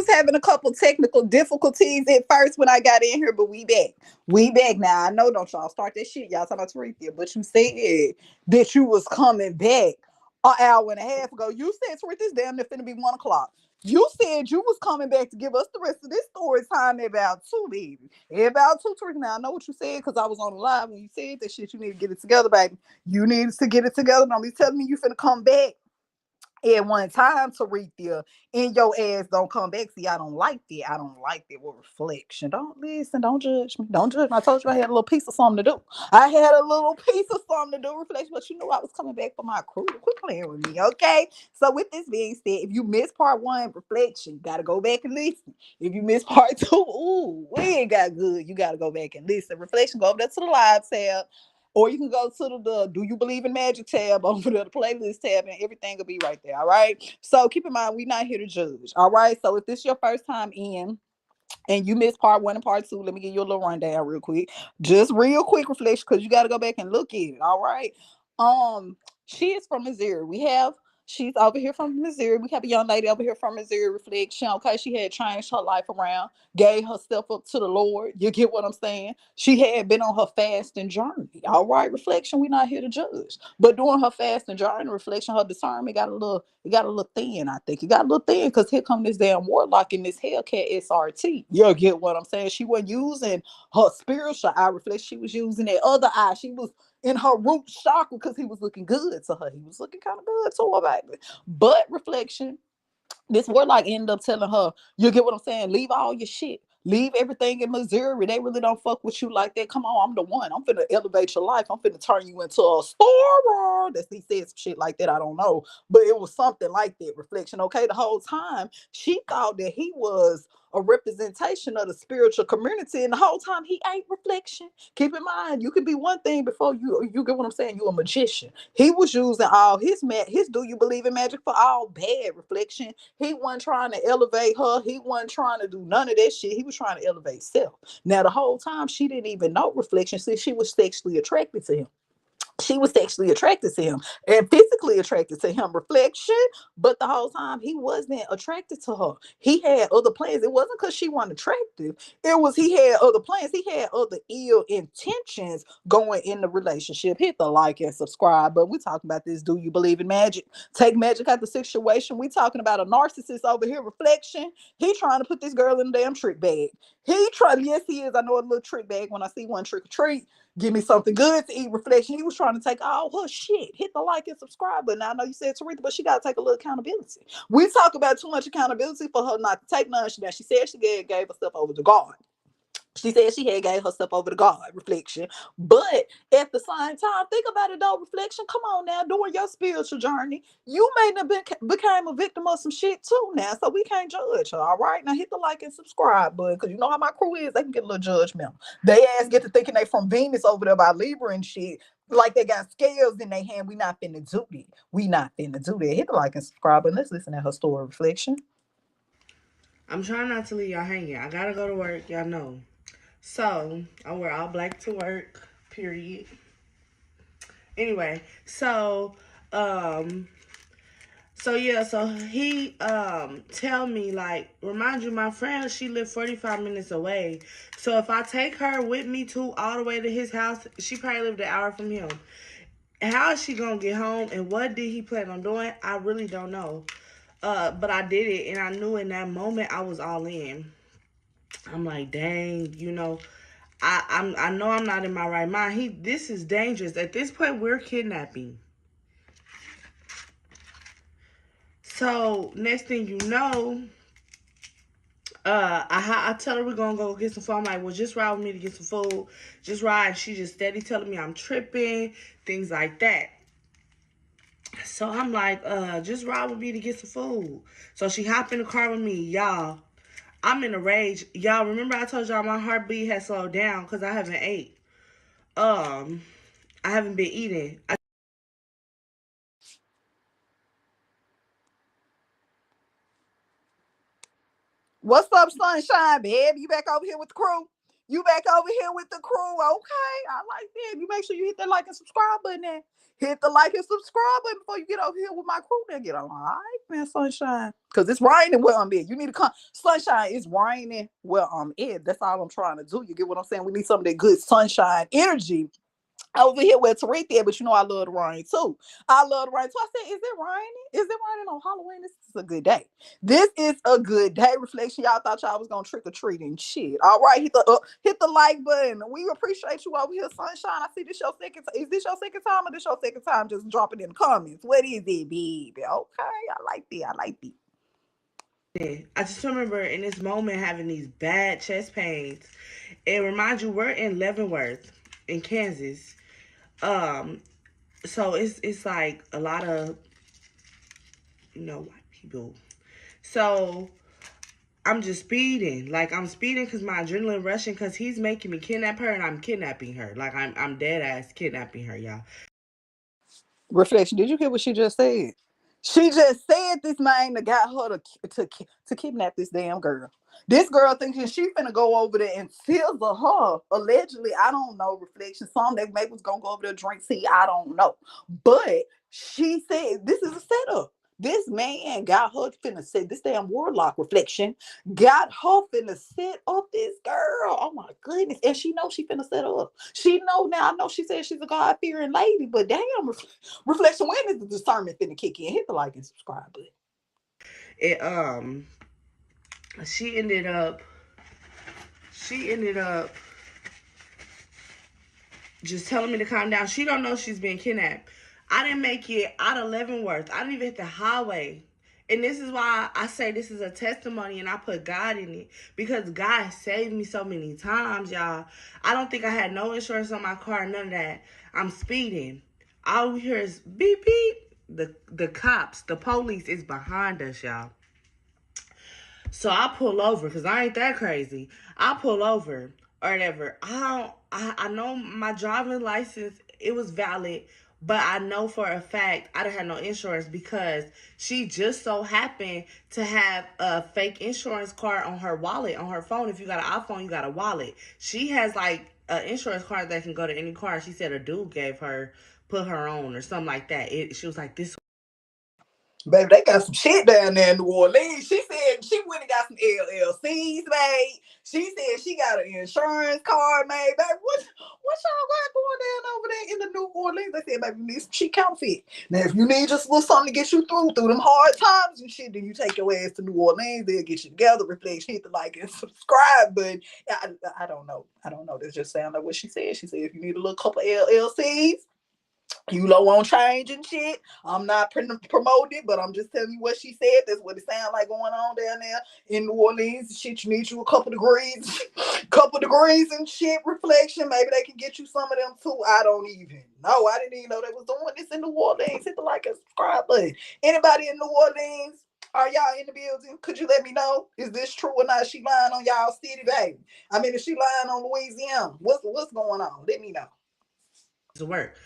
was having a couple technical difficulties at first when I got in here, but we back. We back now. I know, don't y'all start that shit. Y'all talking about Teresa, but you said that you was coming back an hour and a half ago. You said Teresa's damn near finna be 1 o'clock. You said you was coming back to give us the rest of this story time at about two, baby. At about two, Teresa. Now I know what you said because I was on the live when you said that shit. You need to get it together, baby. You need to get it together. Don't be telling me you finna come back at one time, Terethia, and your ass don't come back. See, I don't like that. I don't like that with reflection. Don't listen. Don't judge me. Don't judge me. I told you I had a little piece of something to do. I had a little piece of something to do, reflection, but you know I was coming back for my crew. Quit playing with me, okay? So with this being said, if you missed part one, reflection, you gotta go back and listen. If you missed part two, ooh, we ain't got good. You gotta go back and listen. Reflection, go over there to the live tab. Or you can go to the Do You Believe in Magic tab over there, the playlist tab, and everything will be right there. All right. So keep in mind, we're not here to judge. All right. So if this is your first time in and you missed part one and part two, let me give you a little rundown real quick. Just real quick reflection, because you got to go back and look at it. All right. Um, she is from Missouri. She's over here from Missouri. We have a young lady over here from Missouri, reflection. Okay, she had changed her life around, gave herself up to the Lord. You get what I'm saying? She had been on her fasting journey. All right, reflection. We're not here to judge, but during her fasting journey, reflection, her discernment got a little thin. I think it got a little thin because here come this damn warlock in this Hellcat SRT. You get what I'm saying? She wasn't using her spiritual eye, reflection. She was using that other eye. She was in her root chakra because he was looking good to her. He was looking kind of good to her, baby. But reflection, this warlock ended up telling her, you get what I'm saying? Leave all your shit. Leave everything in Missouri. They really don't fuck with you like that. Come on, I'm the one. I'm finna elevate your life. I'm finna turn you into a star. That's he said some shit like that. I don't know. But it was something like that. Reflection. Okay. The whole time she thought that he was a representation of the spiritual community. And the whole time he ain't reflection. Keep in mind, you could be one thing before you get what I'm saying. You a magician. He was using all his do you believe in magic for all bad reflection. He wasn't trying to elevate her. He wasn't trying to do none of that shit. He was trying to elevate self. Now, the whole time, she didn't even know reflection. See, she was sexually attracted to him. She was sexually attracted to him and physically attracted to him, reflection, but the whole time he wasn't attracted to her. He had other plans. It wasn't because she wasn't attractive. It was he had other plans. He had other ill intentions going in the relationship. Hit the like and subscribe. But we're talking about this. Do you believe in magic? Take magic out the situation. We talking about a narcissist over here, reflection. He trying to put this girl in a damn trick bag. He tried, yes, he is. I know a little trick bag when I see one, trick or treat. Give me something good to eat, reflection. He was trying to take all her shit. Hit the like and subscribe button. Now, I know you said Teresa, but she got to take a little accountability. We talk about too much accountability for her not to take none. She said she gave herself over to God. She said she had gave herself over to God, reflection. But at the same time, think about it though, reflection. Come on now, during your spiritual journey, you may have became a victim of some shit too now. So we can't judge her. All right. Now hit the like and subscribe button. Because you know how my crew is, they can get a little judgmental. They ass get to thinking they from Venus over there by Libra and shit. Like they got scales in their hand. We not finna do that. We not finna do that. Hit the like and subscribe button. Let's listen to her story, reflection. I'm trying not to leave y'all hanging. I gotta go to work, y'all know. So, I wear all black to work, period. Anyway, um, so he tell me like, remind you, my friend, she lived 45 minutes away. So if I take her with me to all the way to his house, she probably lived an hour from him. How is she gonna get home and what did he plan on doing? I really don't know. But I did it and I knew in that moment I was all in. I'm like, dang, I know I'm not in my right mind. This is dangerous. At this point, we're kidnapping. So next thing you know, I tell her we're gonna go get some food. I'm like, well, just ride with me to get some food. Just ride. She just steady telling me I'm tripping, things like that. So I'm like, just ride with me to get some food. So she hopped in the car with me, y'all. I'm in a rage. Y'all remember I told y'all my heartbeat has slowed down because I haven't ate. Um, I haven't been eating. What's up, sunshine, babe? You back over here with the crew? You back over here with the crew. Okay, I like that. You make sure you hit that like and subscribe button there. Hit the like and subscribe button before you get over here with my crew. Then get on. All right, man, sunshine. Because it's raining where I'm at. You need to come. Sunshine, it's raining where I'm at. That's all I'm trying to do. You get what I'm saying? We need some of that good sunshine energy over here where it's right there, but you know I love the rain too. I love the rain. So I said, is it raining? Is it raining on Halloween? This is a good day. This is a good day. Reflection. Y'all thought y'all was gonna trick or treat and shit. All right, hit the like button. We appreciate you over here, sunshine. I see this your second. Is this your second time or this your second time? Just drop it in the comments. What is it, baby? Okay, I like that. I like that. I just remember in this moment having these bad chest pains. And remind you, we're in Leavenworth, in Kansas. Um, so it's like a lot of white people. So I'm just speeding. Like I'm speeding because my adrenaline rushing because he's making me kidnap her and I'm kidnapping her. Like I'm dead ass kidnapping her, y'all. Reflection. Did you hear what she just said? She just said this man that got her to kidnap this damn girl. This girl thinking she finna go over there and silver her. Allegedly, I don't know. Reflection. Some that maybe was gonna go over there drink tea. I don't know. But she said this is a setup. This man got her finna set this damn Warlock reflection. Got her finna set up this girl. Oh my goodness. And she knows she finna set her up. She know now. I know she said she's a God-fearing lady, but damn, reflection, when is the discernment finna kick in? Hit the like and subscribe button. It she ended up just telling me to calm down. She don't know she's being kidnapped. I didn't make it out of Leavenworth. I didn't even hit the highway. And this is why I say this is a testimony and I put God in it. Because God saved me so many times, y'all. I don't think I had no insurance on my car, none of that. I'm speeding. All we hear is beep, beep. The cops, the police is behind us, y'all. So I pull over because I ain't that crazy. I pull over or whatever. I know my driving license, it was valid, but I know for a fact I didn't have no insurance because she just so happened to have a fake insurance card on her wallet, on her phone. If you got an iPhone, you got a wallet. She has like an insurance card that can go to any car. She said a dude gave her, put her on or something like that. She was like, this. Baby, they got some shit down there in New Orleans. She said she went and got some LLCs made. She said she got an insurance card made. Baby, what y'all got going down over there in the New Orleans? They said, baby, you need some cheap counterfeit. Now, if you need just a little something to get you through them hard times and shit, then you take your ass to New Orleans. They'll get you together. Reflection, hit the like and subscribe. But I don't know. I don't know. This just sound like what she said. She said if you need a little couple LLCs, you low on change and shit. I'm not promoting it, but I'm just telling you what she said. That's what it sounds like going on down there in New Orleans. Shit, you need you a couple degrees, couple degrees and shit. Reflection. Maybe they can get you some of them too. I don't even know. I didn't even know they was doing this in New Orleans. Hit the like and subscribe button. Anybody in New Orleans? Are y'all in the building? Could you let me know? Is this true or not? She lying on y'all city, baby. I mean, is she lying on Louisiana? What's going on? Let me know. To work.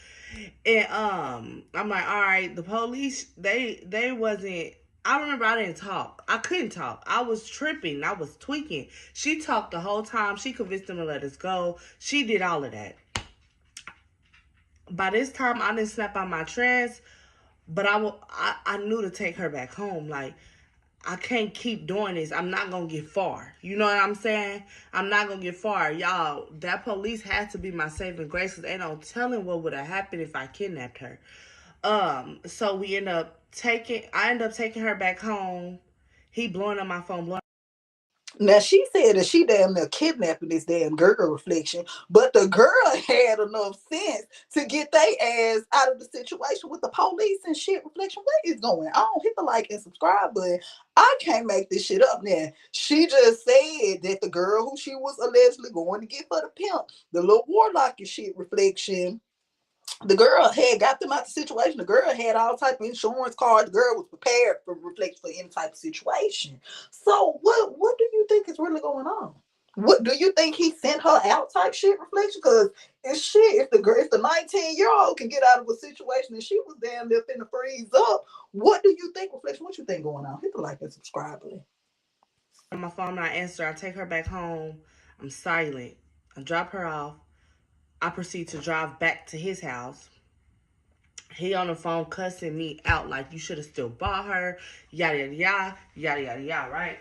And I'm like, all right, the police, they wasn't. I remember I didn't talk. I couldn't talk. I was tripping. I was tweaking. She talked the whole time. She convinced them to let us go. She did all of that. By this time, I didn't snap on my trance, but I knew to take her back home. Like, I can't keep doing this. I'm not going to get far. You know what I'm saying? I'm not going to get far. Y'all, that police had to be my saving grace because ain't no telling what would have happened if I kidnapped her. So I end up taking her back home. He blowing up my phone, blowing. Now she said that she damn near kidnapping this damn girl reflection, but the girl had enough sense to get their ass out of the situation with the police and shit. Reflection, what is going on? Hit the like and subscribe button. I can't make this shit up now. She just said that the girl who she was allegedly going to get for the pimp, the little Warlock and shit reflection, the girl had got them out the situation. The girl had all type of insurance cards. The girl was prepared for reflect for any type of situation. So what do you think is really going on? What do you think he sent her out type shit reflection? Because it's shit. If the 19-year-old can get out of a situation and she was damn near finna freeze up, what do you think reflection? What you think going on? Hit the like and subscribe button. On my phone, I answer. I take her back home. I'm silent. I drop her off. I proceed to drive back to his house. He on the phone cussing me out like you should have still bought her, yada yada yada yada yada yada, right?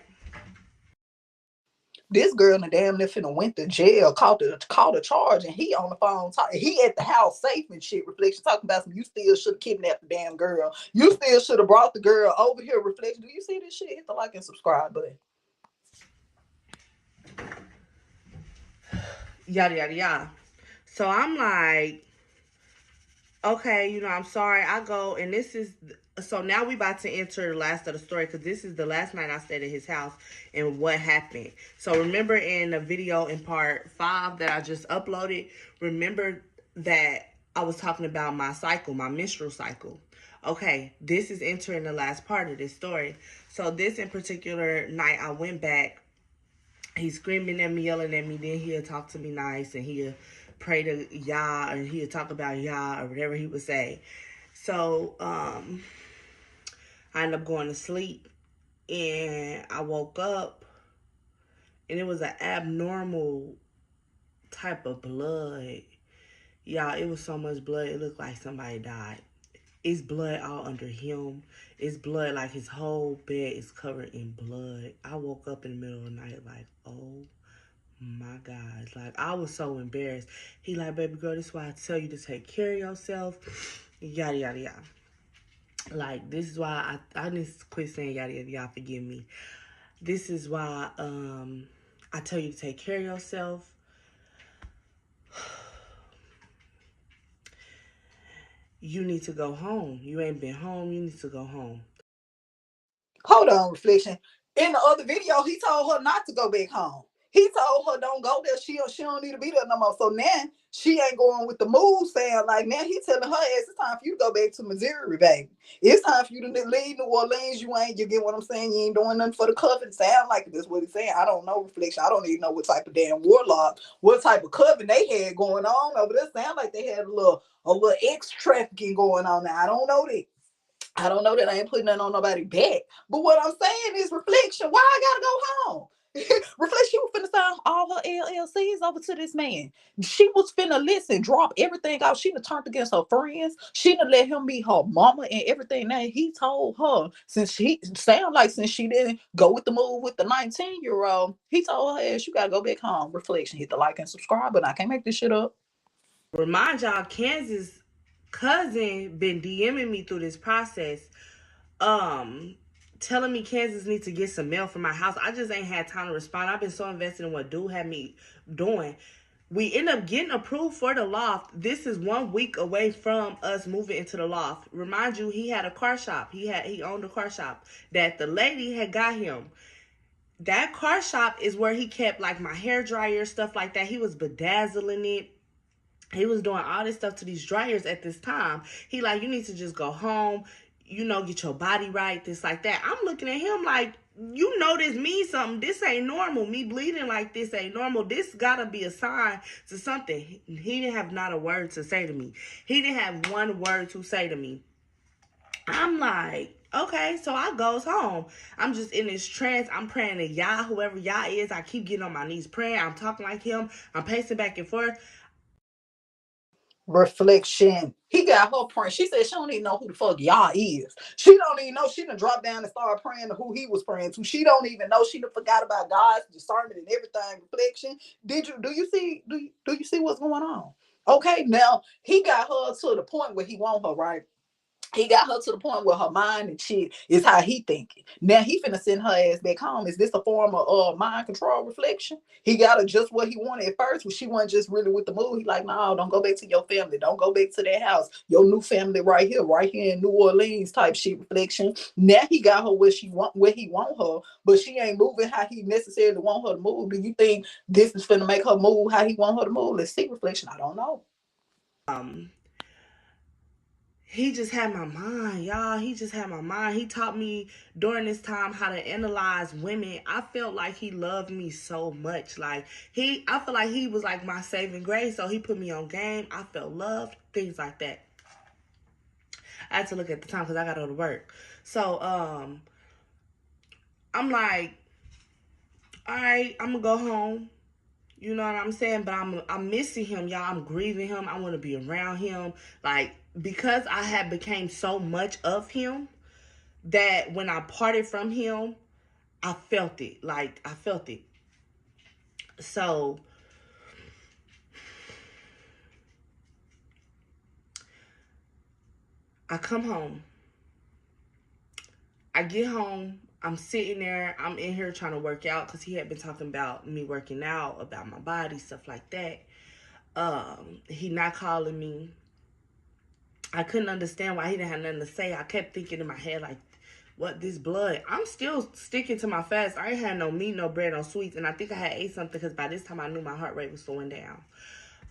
This girl in the damn near finna went to jail, caught a charge, and he on the phone talking. He at the house safe and shit. Reflection talking about some. You still should have kidnapped the damn girl. You still should have brought the girl over here. Reflection. Do you see this shit? Hit the like and subscribe button. Yada yada yada. So I'm like, okay, I'm sorry. I go, and this is, so now we about to enter the last of the story, because this is the last night I stayed at his house and what happened. So remember in the video in part 5 that I just uploaded, remember that I was talking about my cycle, my menstrual cycle. Okay, this is entering the last part of this story. So this in particular night, I went back. He's screaming at me, yelling at me. Then he'll talk to me nice, and he'll pray to Yah, and he'll talk about Yah or whatever he would say. So I ended up going to sleep, and I woke up, and it was an abnormal type of blood. Y'all, it was so much blood, it looked like somebody died. It's blood all under him. It's blood, like his whole bed is covered in blood. I woke up in the middle of the night like, oh my God. Like, I was so embarrassed. He like, baby girl, this is why I tell you to take care of yourself. Yada, yada, yada. Like, this is why I need to quit saying yada, yada, yada. Forgive me. This is why I tell you to take care of yourself. You need to go home. You ain't been home. You need to go home. Hold on, Reflection. In the other video, he told her not to go back home. He told her don't go there. She don't need to be there no more. So now she ain't going with the move sound. Like now he telling her ass it's time for you to go back to Missouri, baby. It's time for you to leave New Orleans. You get what I'm saying? You ain't doing nothing for the coven. Sound like that's what he's saying. I don't know, Reflection. I don't even know what type of damn warlock, what type of coven they had going on over there. Sound like they had a little X trafficking going on now. I don't know that. I don't know that I ain't putting that on nobody back. But what I'm saying is Reflection. Why I gotta go home? Reflection, she was finna sign all her LLCs over to this man. She was finna listen, drop everything out. She done turned against her friends. She done let him be her mama and everything that he told her. Since she didn't go with the move with the 19-year-old, he told her ass, you gotta go back home. Reflection, hit the like and subscribe button. I can't make this shit up. Remind y'all, Kansas cousin been DMing me through this process, telling me Kansas needs to get some mail from my house. I just ain't had time to respond. I've been so invested in what dude had me doing. We end up getting approved for the loft. This is 1 week away from us moving into the loft. Remind you, he had a car shop. He owned a car shop that the lady had got him. That car shop is where he kept like my hair dryer, stuff like that. He was bedazzling it. He was doing all this stuff to these dryers at this time. He like, you need to just go home, get your body right, this like that. I'm looking at him like, this means something. This ain't normal. Me bleeding like this ain't normal. This gotta be a sign to something. He didn't have not a word to say to me. He didn't have one word to say to me. I'm like, okay, so I goes home. I'm just in this trance. I'm praying to Yah, whoever Yah is. I keep getting on my knees praying. I'm talking like him. I'm pacing back and forth. Reflection. He got her praying. She said she don't even know who the fuck y'all is. She don't even know. She done dropped down and started praying to who he was praying to. She don't even know. She done forgot about God's discernment and everything. Reflection. Do you see what's going on? Okay, now he got her to the point where he want her, right? He got her to the point where her mind and shit is how he thinking. Now he finna send her ass back home. Is this a form of mind control? Reflection? He got her just what he wanted at first, when she wasn't just really with the mood. He like, no, don't go back to your family. Don't go back to that house. Your new family right here in New Orleans type shit. Reflection. Now he got her where he want her, but she ain't moving how he necessarily want her to move. Do you think this is finna make her move how he want her to move? Let's see. Reflection. I don't know. He just had my mind, y'all. He just had my mind. He taught me during this time how to analyze women. I felt like he loved me so much. I feel like he was like my saving grace. So he put me on game. I felt loved, things like that. I had to look at the time because I got to go to work. So, I'm like, all right, I'm going to go home. You know what I'm saying? But I'm missing him, y'all. I'm grieving him. I want to be around him. Like, because I had became so much of him that when I parted from him, I felt it. Like, I felt it. So I come home. I get home. I'm sitting there. I'm in here trying to work out because he had been talking about me working out, about my body, stuff like that. He not calling me. I couldn't understand why he didn't have nothing to say. I kept thinking in my head, like, what, this blood? I'm still sticking to my fast. I ain't had no meat, no bread, no sweets. And I think I had ate something because by this time I knew my heart rate was slowing down.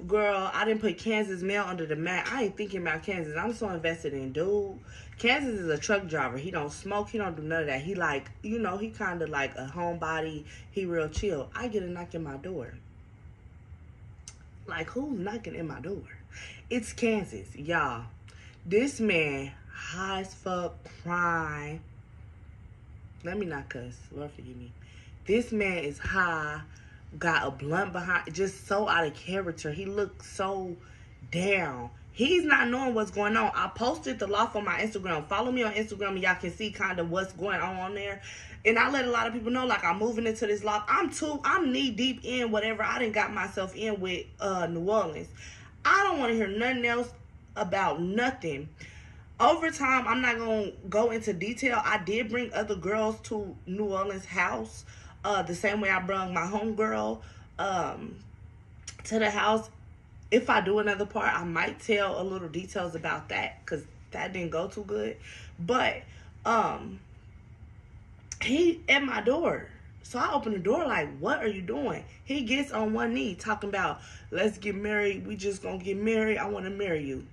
Girl, I didn't put Kansas mail under the mat. I ain't thinking about Kansas. I'm so invested in dude. Kansas is a truck driver. He don't smoke. He don't do none of that. He like, you know, he kind of like a homebody. He real chill. I get a knock in my door. Like, who's knocking in my door? It's Kansas, y'all. This man, high as fuck, crying. Let me not cuss. Lord forgive me. This man is high, got a blunt behind, just so out of character. He looks so down. He's not knowing what's going on. I posted the loft on my Instagram. Follow me on Instagram and y'all can see kind of what's going on there. And I let a lot of people know, like, I'm moving into this loft. I'm knee deep in whatever I done got myself in with New Orleans. I don't want to hear nothing else about nothing. Over time, I'm not going to go into detail. I did bring other girls to New Orleans house. The same way I brought my homegirl to the house. If I do another part, I might tell a little details about that because that didn't go too good. But he at my door. So I open the door like, what are you doing? He gets on one knee talking about, let's get married. We just going to get married. I want to marry you.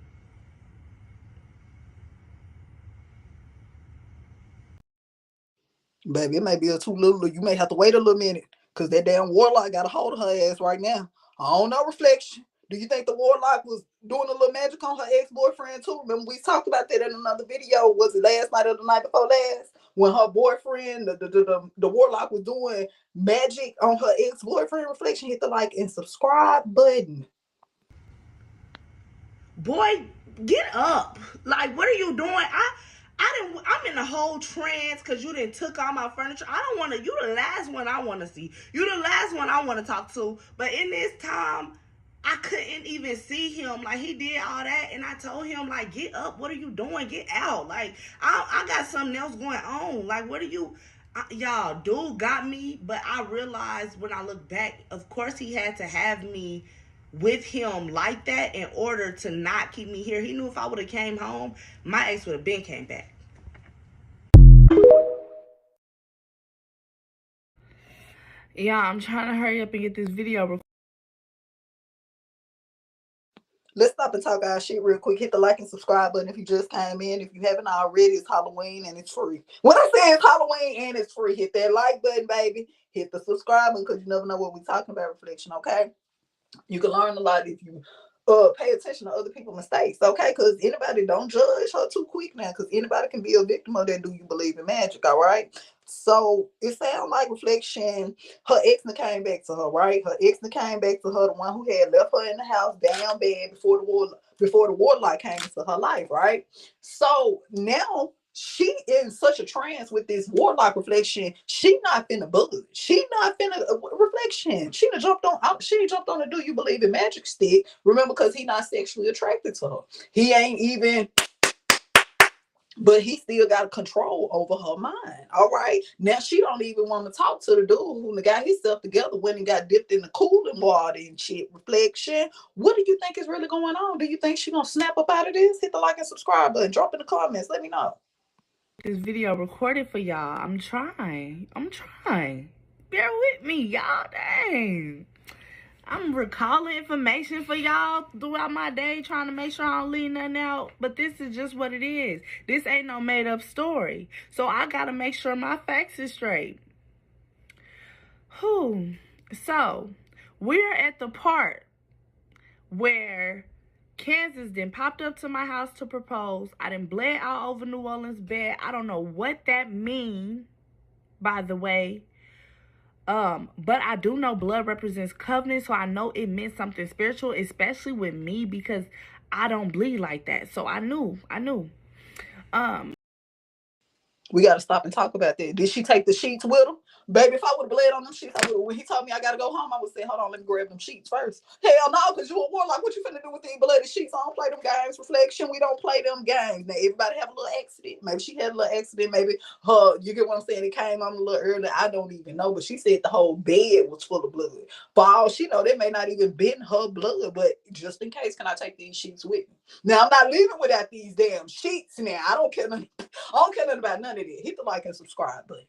Baby, it may be a too little. You may have to wait a little minute because that damn Warlock got a hold of her ass right now. I don't know, Reflection. Do you think the Warlock was doing a little magic on her ex-boyfriend too? Remember we talked about that in another video. Was it last night or the night before last? When her boyfriend, the Warlock was doing magic on her ex-boyfriend. Reflection, hit the like and subscribe button. Boy, get up. Like, what are you doing? I'm in a whole trance because you didn't took all my furniture. I don't want to, you the last one I want to see. You the last one I want to talk to. But in this time, I couldn't even see him. Like, he did all that, and I told him, like, get up. What are you doing? Get out. Like, I got something else going on. Like, what are you... y'all, dude got me, but I realized when I look back, of course he had to have me with him like that in order to not keep me here. He knew if I would have came home, my ex would have been came back. Yeah, I'm trying to hurry up and get this video recorded. Let's stop and talk our shit real quick. Hit the like and subscribe button if you just came in. If you haven't already, it's Halloween and it's free. When I say it's Halloween and it's free, hit that like button, baby. Hit the subscribe button because you never know what we're talking about, Reflection, okay? You can learn a lot if you pay attention to other people's mistakes, okay? Because anybody don't judge her too quick now, because anybody can be a victim of that. Do you believe in magic? All right. So it sounds like, Reflection, her ex came back to her, right? Her ex came back to her, the one who had left her in the house down bad before the warlock came into her life, right? So now she in such a trance with this Warlock, Reflection. She not finna budge. She not finna Reflection. She done jumped on. She jumped on the do you believe in magic stick. Remember, because he not sexually attracted to her. He ain't even. But he still got control over her mind. All right. Now she don't even want to talk to the dude who got himself together when he got dipped in the cooling water and shit. Reflection. What do you think is really going on? Do you think she gonna snap up out of this? Hit the like and subscribe button. Drop in the comments. Let me know. This video recorded for y'all. I'm trying. Bear with me, y'all. Dang. I'm recalling information for y'all throughout my day, trying to make sure I don't leave nothing out. But this is just what it is. This ain't no made up story. So I gotta make sure my facts is straight. So we're at the part where Kansas then popped up to my house to propose. I done bled all over New Orleans bed. I don't know what that mean, by the way. But I do know blood represents covenant, so I know it meant something spiritual, especially with me because I don't bleed like that. So I knew. Um, We got to stop and talk about that. Did she take the sheets with her? Baby, if I would have bled on them sheets, I would. When he told me I got to go home, I would say, hold on, let me grab them sheets first. Hell no, because you a warlock. What you finna do with these bloody sheets? I don't play them games. Reflection, we don't play them games. Now, everybody have a little accident. Maybe she had a little accident. Maybe you get what I'm saying? It came on a little early. I don't even know. But she said the whole bed was full of blood. For all she know, they may not even been her blood. But just in case, can I take these sheets with me? Now, I'm not leaving without these damn sheets now. I don't care nothing about none of that. Hit the like and subscribe button.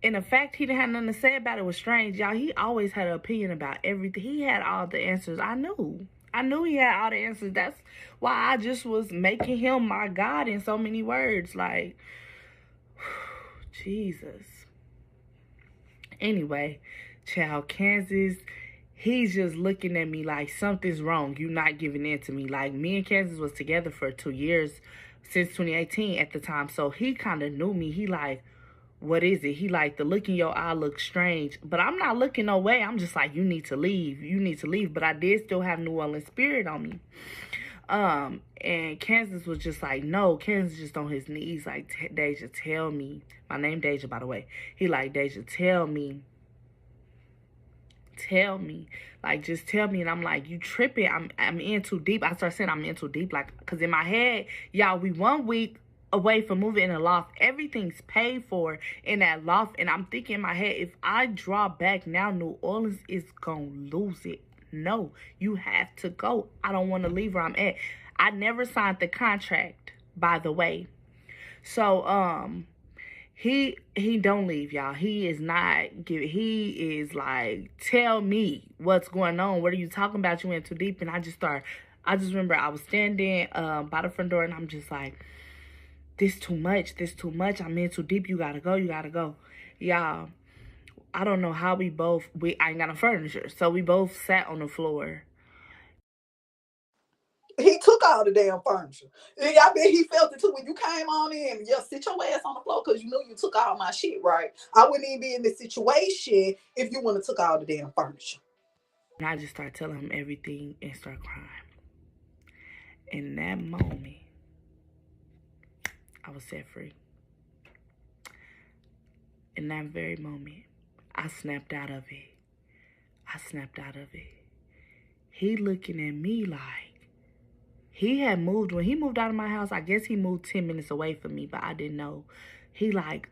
and the fact he didn't have nothing to say about it was strange. Y'all, he always had an opinion about everything. He had all the answers. I knew he had all the answers. That's why I just was making him my God in so many words. Like, Jesus. Anyway, child, Kansas, he's just looking at me like something's wrong. You not giving in to me. Like, me and Kansas was together for 2 years since 2018 at the time. So he kind of knew me. He like, what is it? He like, the look in your eye looks strange. But I'm not looking no way. I'm just like, you need to leave. You need to leave. But I did still have New Orleans spirit on me. And Kansas was just like, no. Kansas just on his knees like, Deja, tell me. My name Deja, by the way. He like, Deja, tell me. Like, just tell me. And I'm like, you tripping. I'm in too deep. I started saying I'm in too deep. Like, because in my head, y'all, we 1 week away from moving in a loft. Everything's paid for in that loft. And I'm thinking in my head, if I draw back now, New Orleans is going to lose it. No, you have to go. I don't want to leave where I'm at. I never signed the contract, by the way. So, he don't leave, y'all. He is not giving. He is like, tell me what's going on. What are you talking about? You went too deep. And I just remember I was standing by the front door and I'm just like, this too much. I'm in too deep. You gotta go. Y'all, I don't know how I ain't got no furniture. So we both sat on the floor. He took all the damn furniture. I bet he felt it too when you came on in. Yeah, sit your ass on the floor because you knew you took all my shit, right? I wouldn't even be in this situation if you wouldn't have took all the damn furniture. And I just started telling him everything and start crying. In that moment, I was set free. In that very moment, I snapped out of it. He looking at me like, he had moved. When he moved out of my house, I guess he moved 10 minutes away from me, but I didn't know. He like,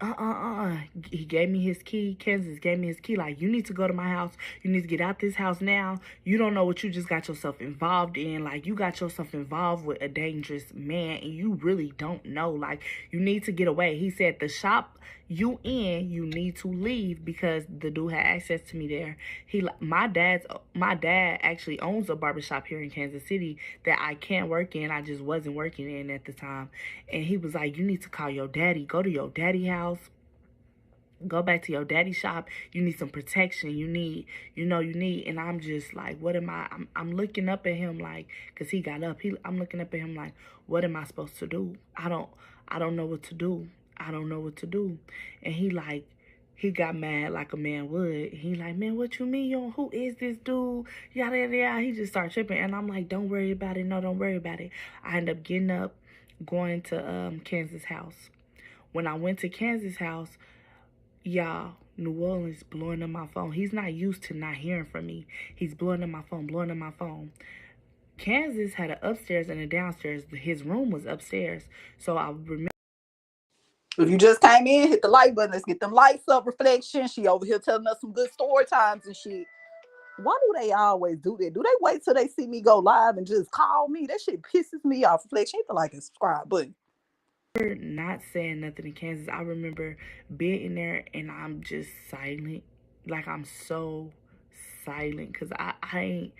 He gave me his key. Kansas gave me his key. Like, you need to go to my house. You need to get out this house now. You don't know what you just got yourself involved in. Like, you got yourself involved with a dangerous man, and you really don't know. Like, you need to get away. He said, the shop you need to leave because the dude had access to me there. My dad actually owns a barbershop here in Kansas City that I can't work in. I just wasn't working in at the time. And he was like, you need to call your daddy. Go to your daddy house. Go back to your daddy's shop. You need some protection. You need. And I'm just like, what am I? I'm looking up at him like, because he got up. I'm looking up at him like, what am I supposed to do? I don't know what to do. And he got mad like a man would. He like, man, what you mean? Who is this dude? Yada, yada, yada. He just started tripping. And I'm like, don't worry about it. No, don't worry about it. I end up getting up, going to Kansas' house. When I went to Kansas' house, y'all, New Orleans blowing up my phone. He's not used to not hearing from me. He's blowing up my phone. Kansas had an upstairs and a downstairs. His room was upstairs. So I remember. If you just came in, hit the like button. Let's get them lights up. Reflection. She over here telling us some good story times and shit. Why do they always do that? Do they wait till they see me go live and just call me? That shit pisses me off. Reflection. Hit the like and subscribe button. Not saying nothing in Kansas. I remember being in there and I'm just silent. Like, I'm so silent because I'm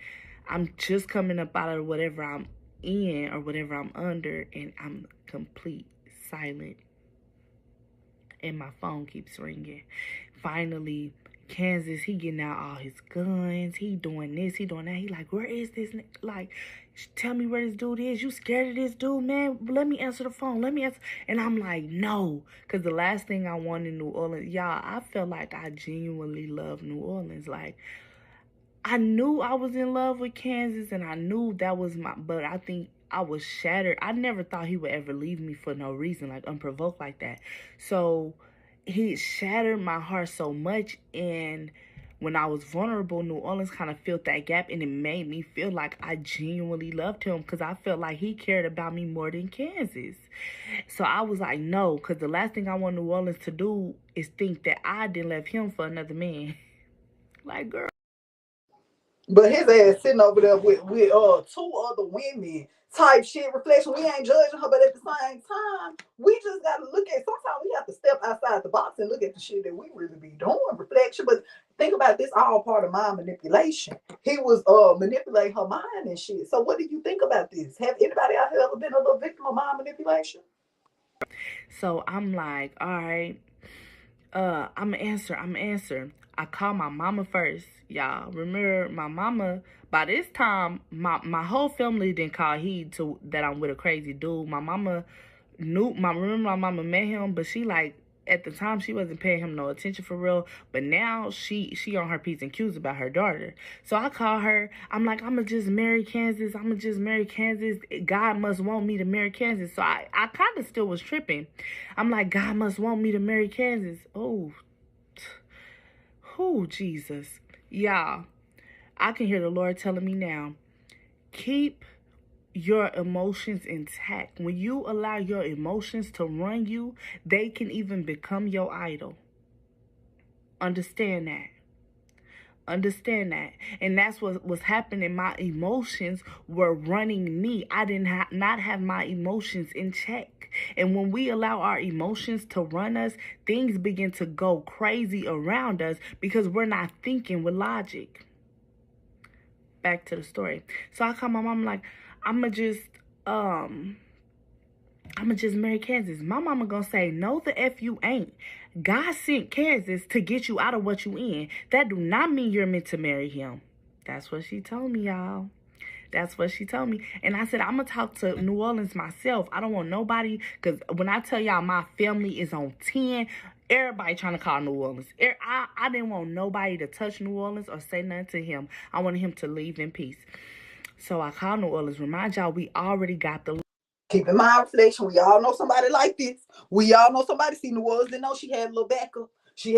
just coming up out of whatever I'm in or whatever I'm under, and I'm complete silent. And my phone keeps ringing. Finally, Kansas, he getting out all his guns. He doing this, he doing that. He like, where is this? Like, tell me where this dude is. You scared of this dude, man? Let me answer the phone. Let me answer. And I'm like, no. Because the last thing I wanted in New Orleans, y'all, I felt like I genuinely love New Orleans. Like, I knew I was in love with Kansas, and I knew that was but I think I was shattered. I never thought he would ever leave me for no reason, like unprovoked like that. So he shattered my heart so much, and when I was vulnerable, New Orleans kind of filled that gap, and it made me feel like I genuinely loved him because I felt like he cared about me more than Kansas. So I was like, no, because the last thing I want New Orleans to do is think that I didn't left him for another man. Like, girl. But his ass sitting over there with two other women type shit reflection. We ain't judging her, but at the same time, we just gotta look at sometimes we have to step outside the box and look at the shit that we really be doing, reflection. But think about this all part of mind manipulation. He was manipulating her mind and shit. So what do you think about this? Have anybody out here ever been a little victim of mind manipulation? So I'm like, all right, I'm gonna answer. I called my mama first, y'all. Remember, my mama, by this time, my whole family didn't call heed to that I'm with a crazy dude. My mama remember my mama met him, but she like, at the time, she wasn't paying him no attention for real. But now she on her P's and Q's about her daughter. So I call her. I'm like, I'm going to just marry Kansas. God must want me to marry Kansas. So I kind of still was tripping. I'm like, God must want me to marry Kansas. Oh, Jesus. Y'all, I can hear the Lord telling me now, keep your emotions intact. When you allow your emotions to run you, they can even become your idol. Understand that. And that's what was happening. My emotions were running me. I didn't not have my emotions in check. And when we allow our emotions to run us, things begin to go crazy around us because we're not thinking with logic. Back to the story. So I call my mom like, I'ma just marry Kansas. My mama gonna say, no, the F you ain't. God sent Kansas to get you out of what you in. That do not mean you're meant to marry him. That's what she told me, y'all. That's what she told me. And I said, I'm going to talk to New Orleans myself. I don't want nobody, because when I tell y'all my family is on 10, everybody trying to call New Orleans. I didn't want nobody to touch New Orleans or say nothing to him. I wanted him to leave in peace. So I called New Orleans. Remind y'all, we already got the... Keep in mind, reflection, we all know somebody like this. We all know somebody see New Orleans didn't know she had a little backup. She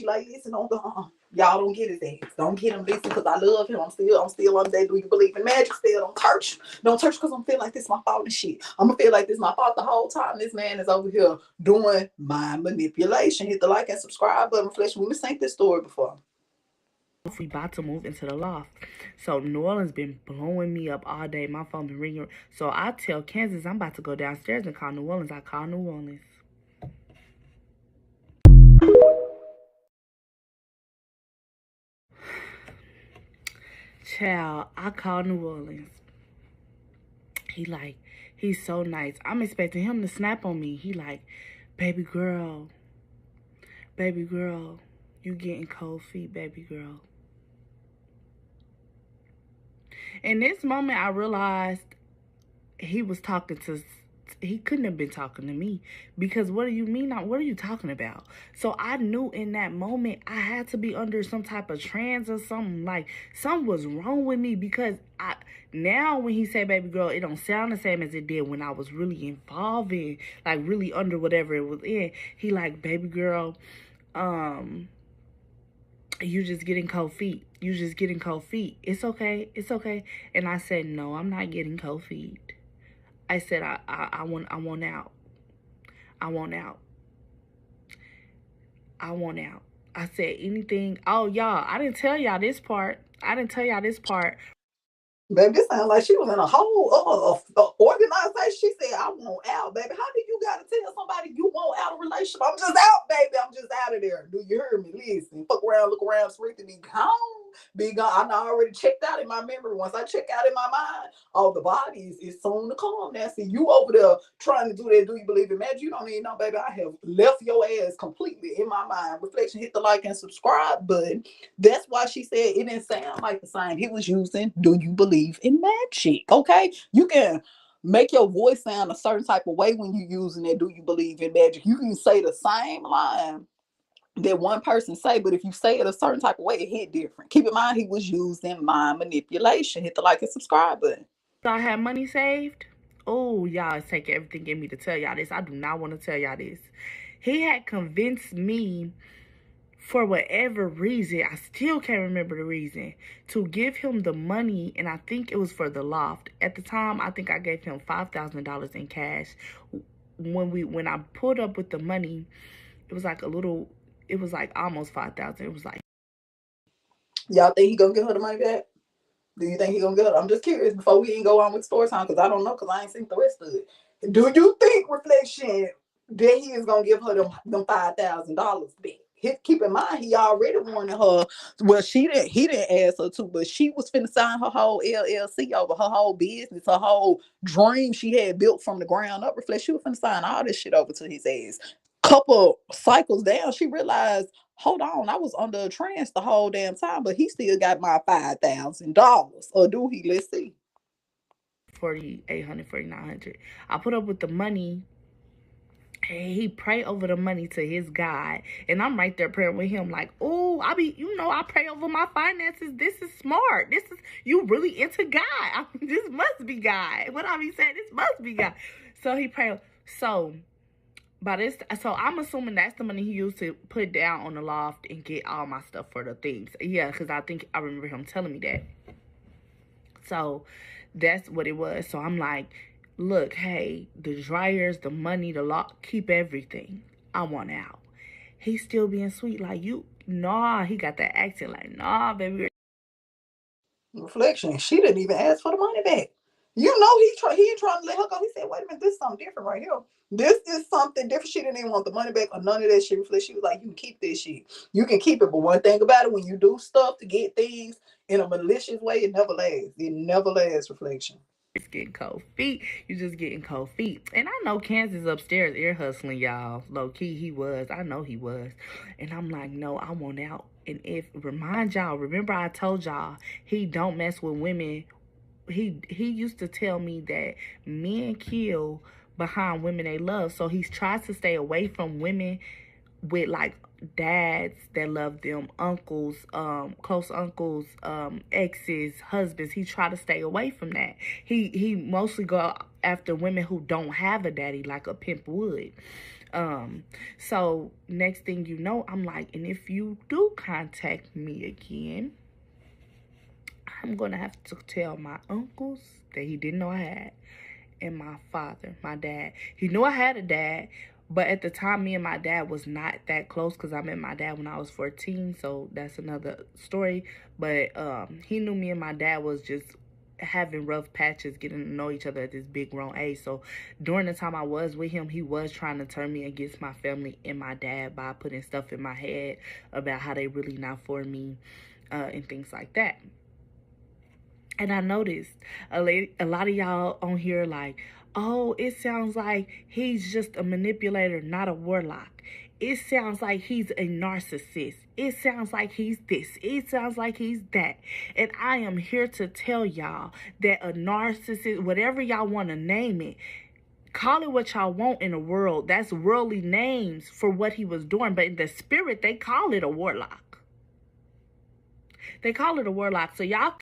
like, listen, don't go. Y'all don't get his ass. Don't get him. Listen, because I love him. I'm still on that. Do you believe in magic? Still don't church. Don't church because I'm feel like this my fault and shit. I'm gonna feel like this my fault the whole time. This man is over here doing my manipulation. Hit the like and subscribe button. Reflection. We must think this story before. We about to move into the loft. So New Orleans been blowing me up all day. My phone been ringing. So I tell Kansas I'm about to go downstairs and call New Orleans. I call New Orleans. Child, I call New Orleans. He's so nice. I'm expecting him to snap on me. He like, baby girl, you getting cold feet, baby girl. In this moment, I realized he couldn't have been talking to me, because what do you mean? What are you talking about? So I knew in that moment I had to be under some type of trance or something. Like something was wrong with me, because now when he said baby girl, it don't sound the same as it did when I was really involved in, like really under whatever it was in. He like, baby girl, you just getting cold feet. It's okay. And I said, no, I'm not getting cold feet. I said, I want out. I said anything. Oh, y'all, I didn't tell y'all this part. Baby, this sounds like she was in a whole organization. She said, I want out, baby. How do you got to tell somebody you want out of a relationship? I'm just out, baby. I'm just out of there. Do you hear me? Listen, fuck around, look around, for it to be gone. be gone. I already checked out in my memory. Once I check out in my mind, oh, the body is soon to come. Now, see, you over there trying to do that. Do you believe in magic? You don't even know, baby. I have left your ass completely in my mind. Reflection, hit the like and subscribe button. That's why she said it didn't sound like the same. He was using, do you believe in magic? Okay, you can make your voice sound a certain type of way when you using it. Do you believe in magic? You can say the same line that one person say, but if you say it a certain type of way, it hit different. Keep in mind, he was using mind manipulation. Hit the like and subscribe button. So I had money saved. Oh, y'all, it's taking everything in me to tell y'all this. I do not want to tell y'all this. He had convinced me, for whatever reason, I still can't remember the reason, to give him the money, and I think it was for the loft. At the time, I think I gave him $5,000 in cash. When I pulled up with the money, it was like almost 5,000. It was like, y'all think he gonna give her the money back? Do you think he gonna get it? I'm just curious before we even go on with story time, because I don't know, because I ain't seen the rest of it. Do you think, reflection, that he is gonna give her them $5,000 back? Keep in mind, he already warned her. Well, he didn't ask her to, but she was finna sign her whole LLC over, her whole business, her whole dream she had built from the ground up. Reflect, she was finna sign all this shit over to his ass. Couple cycles down, she realized, hold on, I was under a trance the whole damn time, but he still got my $5,000. Or do he? Let's see. 4,800, 4,900. I put up with the money. And he pray over the money to his God. And I'm right there praying with him like, oh, I pray over my finances. This is smart. You really into God. This must be God. What I be saying, this must be God. So he prayed. So I'm assuming that's the money he used to put down on the loft and get all my stuff for the things. Yeah, because I think I remember him telling me that. So that's what it was. So I'm like, look, hey, the dryers, the money, the lock, keep everything. I want out. He's still being sweet like you. Nah, he got that accent like, nah, baby. Reflection, she didn't even ask for the money back. You know he ain't trying to let her go. He said, wait a minute, this is something different right here. This is something different. She didn't even want the money back or none of that shit. Reflection, she was like, you can keep this shit. You can keep it. But one thing about it, when you do stuff to get things in a malicious way, it never lasts. It never lasts, reflection. Just getting cold feet. You just getting cold feet. And I know Kansas upstairs ear hustling, y'all. Low key, he was. I know he was. And I'm like, no, I want out. And remember I told y'all, he don't mess with women. He used to tell me that men kill behind women they love. So he tries to stay away from women with like dads that love them, uncles, close uncles, exes, husbands. He try to stay away from that. He mostly go after women who don't have a daddy, like a pimp would. So next thing you know, I'm like, and if you do contact me again, I'm gonna have to tell my uncles that he didn't know I had, and my father, my dad. He knew I had a dad, but at the time, me and my dad was not that close because I met my dad when I was 14, so that's another story. But he knew me and my dad was just having rough patches, getting to know each other at this big grown age. So during the time I was with him, he was trying to turn me against my family and my dad by putting stuff in my head about how they really not for me and things like that. And I noticed a lot of y'all on here like, oh, it sounds like he's just a manipulator, not a warlock. It sounds like he's a narcissist. It sounds like he's this. It sounds like he's that. And I am here to tell y'all that a narcissist, whatever y'all want to name it, call it what y'all want in the world. That's worldly names for what he was doing. But in the spirit, they call it a warlock. They call it a warlock. So y'all...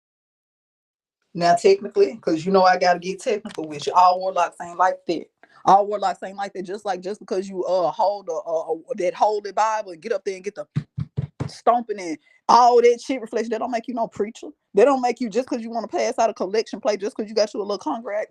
Now, technically, because you know I gotta get technical with you, all warlocks ain't like that. All warlocks ain't like that. Just because you hold that holy Bible and get up there and get the stomping and all that shit, reflection, that don't make you no preacher. They don't make you, just because you want to pass out a collection plate, just because you got you a little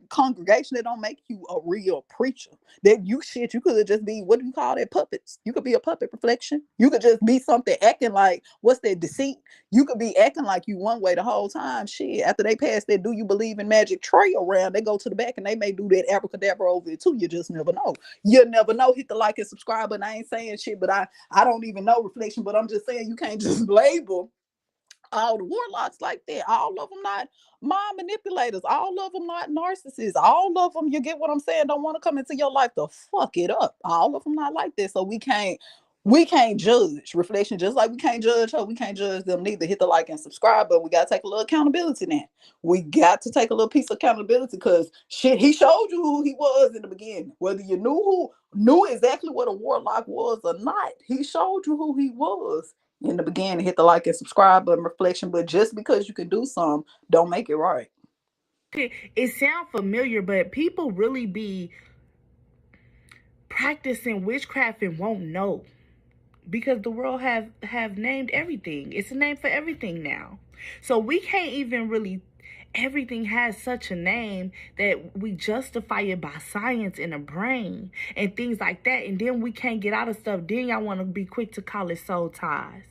congregation, that don't make you a real preacher. That you could just be, what do you call that, puppets. You could be a puppet, reflection. You could just be something acting like, what's that, deceit. You could be acting like you one way the whole time. Shit, after they pass that do you believe in magic tray around, they go to the back and they may do that abracadabra over it too. You just never know. You never know. Hit the like and subscribe button. I ain't saying shit, but I don't even know, reflection, but I'm just saying you can't just label all the warlocks like that. All of them not mind manipulators. All of them not narcissists. All of them, you get what I'm saying, don't want to come into your life to fuck it up. All of them not like that. So we can't judge reflection, just like we can't judge her. We can't judge them neither. Hit the like and subscribe, but we gotta take a little accountability now. We got to take a little piece of accountability because shit, he showed you who he was in the beginning. Whether you knew exactly what a warlock was or not, he showed you who he was in the beginning. Hit the like and subscribe button, reflection. But just because you can do something, don't make it right. It sounds familiar, but people really be practicing witchcraft and won't know. Because the world have named everything. It's a name for everything now. So we can't even really, everything has such a name that we justify it by science in the brain and things like that. And then we can't get out of stuff. Then y'all want to be quick to call it soul ties.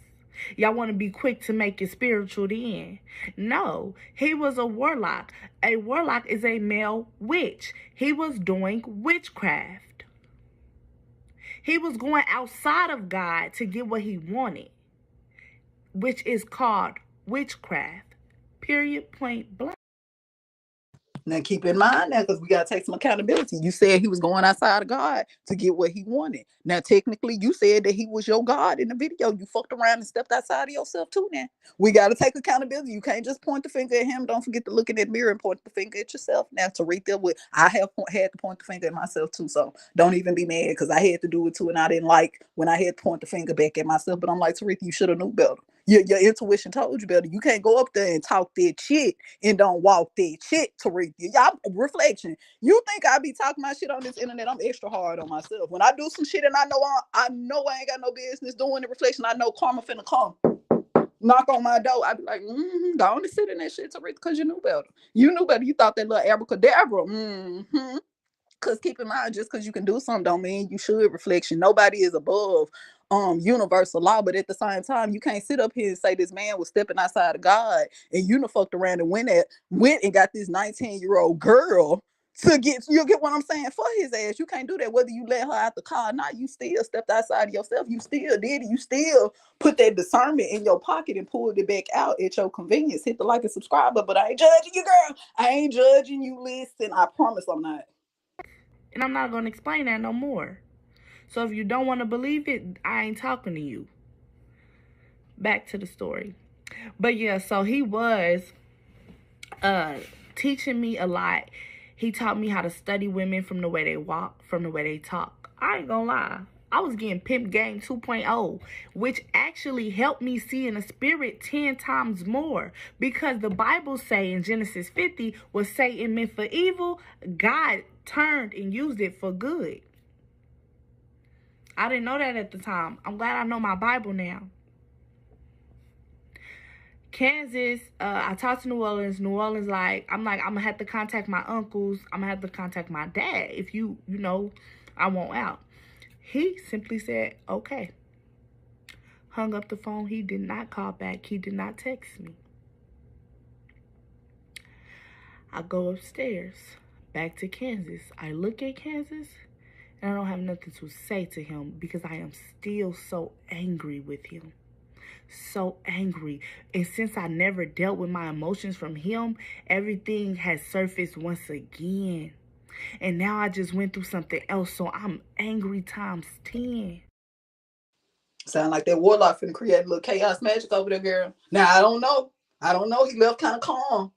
Y'all want to be quick to make it spiritual then. No, he was a warlock. A warlock is a male witch. He was doing witchcraft. He was going outside of God to get what he wanted, which is called witchcraft. Period, point blank. Now keep in mind now, because we gotta take some accountability. You said he was going outside of God to get what he wanted. Now, technically, you said that he was your God in the video. You fucked around and stepped outside of yourself too. Now we gotta take accountability. You can't just point the finger at him. Don't forget to look in that mirror and point the finger at yourself. Now, Taretha, I have had to point the finger at myself too. So don't even be mad because I had to do it too, and I didn't like when I had to point the finger back at myself. But I'm like, Taretha, you should have knew better. Your intuition told you better. You can't go up there and talk that shit and don't walk that shit, Taretha. Y'all, reflection. You think I be talking my shit on this internet? I'm extra hard on myself. When I do some shit and I know I ain't got no business doing the reflection, I know karma finna come knock on my door. I be like, go on and sit in that shit, Taretha, because you knew better. You knew better. You thought that little abracadabra. Because keep in mind, just because you can do something don't mean you should. Reflection. Nobody is above universal law, but at the same time, you can't sit up here and say this man was stepping outside of God and you done fucked around and went and got this 19-year-old girl to you get what I'm saying, for his ass. You can't do that. Whether you let her out the car or not, you still stepped outside of yourself. You still did it. You still put that discernment in your pocket and pulled it back out at your convenience. Hit the like and subscribe, but I ain't judging you, girl. I ain't judging you. Listen, I promise I'm not. And I'm not going to explain that no more. So if you don't want to believe it, I ain't talking to you. Back to the story. But yeah, so he was teaching me a lot. He taught me how to study women from the way they walk, from the way they talk. I ain't gonna lie. I was getting Pimp Game 2.0, which actually helped me see in the spirit 10 times more. Because the Bible say in Genesis 50, what Satan meant for evil, God turned and used it for good. I didn't know that at the time. I'm glad I know my Bible now. Kansas, I talked to New Orleans. New Orleans, I'm going to have to contact my uncles. I'm going to have to contact my dad if I want out. He simply said, okay. Hung up the phone. He did not call back. He did not text me. I go upstairs, back to Kansas. I look at Kansas, and I don't have nothing to say to him because I am still so angry with him. So angry. And since I never dealt with my emotions from him, everything has surfaced once again. And now I just went through something else, so I'm angry times 10. Sound like that Warlock finna create a little chaos magic over there, girl. Now, I don't know. He left kind of calm.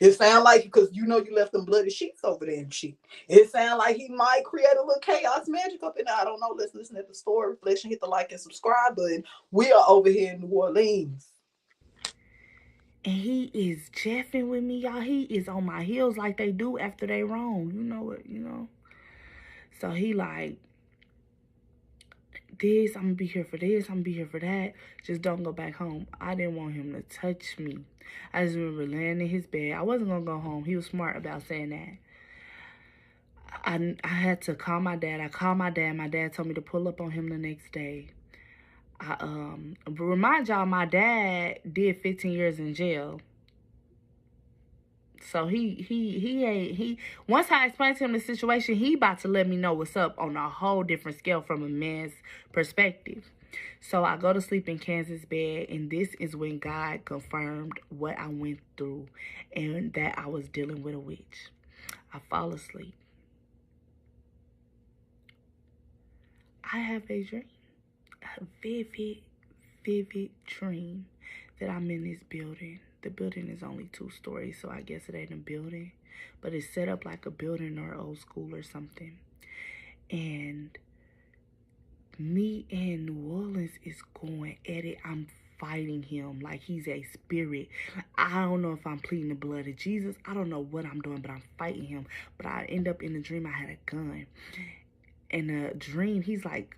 It sound like, because you left them bloody sheets over there and shit. It sound like he might create a little chaos magic up in there. I don't know. Let's listen at the story. Reflection, hit the like and subscribe button. We are over here in New Orleans. And he is jeffing with me, y'all. He is on my heels like they do after they wrong. You know it, So he like, this, I'm going to be here for this, I'm going to be here for that. Just don't go back home. I didn't want him to touch me. I just remember laying in his bed. I wasn't going to go home. He was smart about saying that. I had to call my dad. I called my dad. My dad told me to pull up on him the next day. Remind y'all, my dad did 15 years in jail. So he once I explained to him the situation, he about to let me know what's up on a whole different scale from a man's perspective. So I go to sleep in Kansas bed, and this is when God confirmed what I went through and that I was dealing with a witch. I fall asleep. I have a dream, a vivid dream that I'm in this building. The building is only 2 stories, so I guess it ain't a building, but it's set up like a building or old school or something. And me in New Orleans is going at it. I'm fighting him like he's a spirit. I don't know if I'm pleading the blood of Jesus. I don't know what I'm doing, but I'm fighting him. But I end up in the dream, I had a gun. In the dream, he's like,